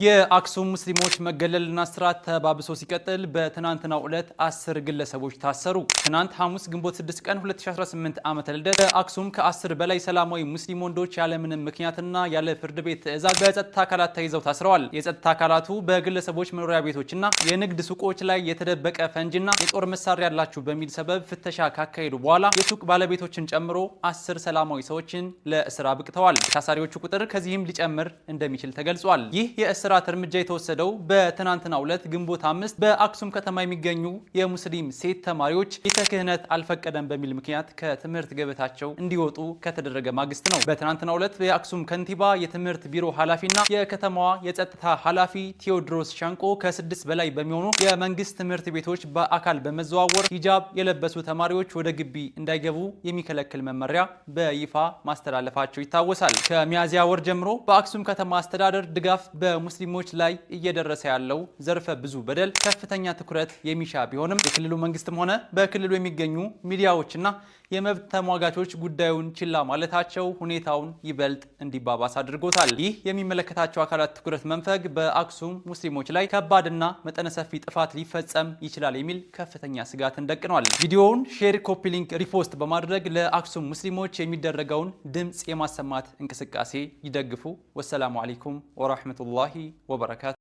የአክሱም ሙስሊሞች መገለልና እስራት ተባብሶ ሲቀጥል በትናንትናው ዕለት 10 ግለሰቦች ታሰሩ። ትናንት ሐሙስ ግንቦት 6 ቀን 2018 ዓመተ ልደት በአክሱም ከ10 በላይ ሰላማዊ ሙስሊም ወንዶች ያለምንም ምክንያትና ያለ ፍርድ ቤት ትዕዛዝ በጸጥታ አካላት ተይዘው ታስረዋል። የጸጥታ አካላቱ በግለሰቦች መኖሪያ ቤቶችና የንግድ ሱቆች ላይ የተደበቀ ፈንጂና የጦር መሳሪያ ያላችሁ በሚል ሰበብ ፍተሻ ካካሄዱ በኋላ የሱቅ ባለቤቶችን ጨምሮ 10 ሰላማዊ ሰዎችን ለእስር አብቅተዋል። የታሳሪዎቹ ቁጥር ከዚህም ሊጨምር እንደሚችል ተገልጿል። ይህ የእስራት እርምጃ የተወሰደው በትናንትናው ዕለት ግንቦት 5 በአክሱም ከተማ የሚገኙ የሙስሊም ሴት ተማሪዎች ቤተ ክህነት አልፈቀደም በሚል ምክንያት ከትምህርት ገበታቸው እንዲወጡ ከተደረገ ማግስት ነው። በትናንትናው ዕለት የአክሱም ከንቲባ የትምህርት ቢሮ ኃላፊና የከተማዋ የጸጥታ ኃላፊ ቴዎድሮስ ሻንቆ ከ6 በላይ በሚሆኑ የመንግስት ትምህርት ቤቶች በአካል በመዘዋወር ሂጃብ የለበሱ ተማሪዎች ወደ ግቢ እንዳይገቡ የሚከለክል መመሪያ በይፋ ማስተላለፋቸው ይታወሳል። ከሚያዝያ ወር ጀምሮ በአክሱም ከተማ አስተዳደር ድጋፍ በሙስሊሞች ላይ እየደረሰ ያለው ዘርፈ ብዙ በደል ከፍተኛ ትኩረት የሚሻ ቢሆንም የክልሉ መንግስትም ሆነ በክልሉ የሚገኙ ሚዲያዎችና የመብት ተሟጋቾች ጉዳዩን ችላ ማለታቸው ሁኔታውን ይበልጥ እንዲባባስ አድርጎታል። ይህ የሚመለከታቸው አካላት ትኩረት መንፈግ በአክሱም ሙስሊሞች ላይ ከባድና መጠነ ሰፊ ጥፋት ሊፈጸም ይችላል የሚል ከፍተኛ ስጋትን ደቅኗል። ቪዲዮውን ሼር፣ ኮፒ ሊንክ፣ ሪፖስት በማድረግ ለአክሱም ሙስሊሞች የሚደረገውን ድምጽ የማሰማት እንቅስቃሴ ይደግፉ። ወሰላሙ አለይኩም ወራህመቱላሂ ወበረካቱ።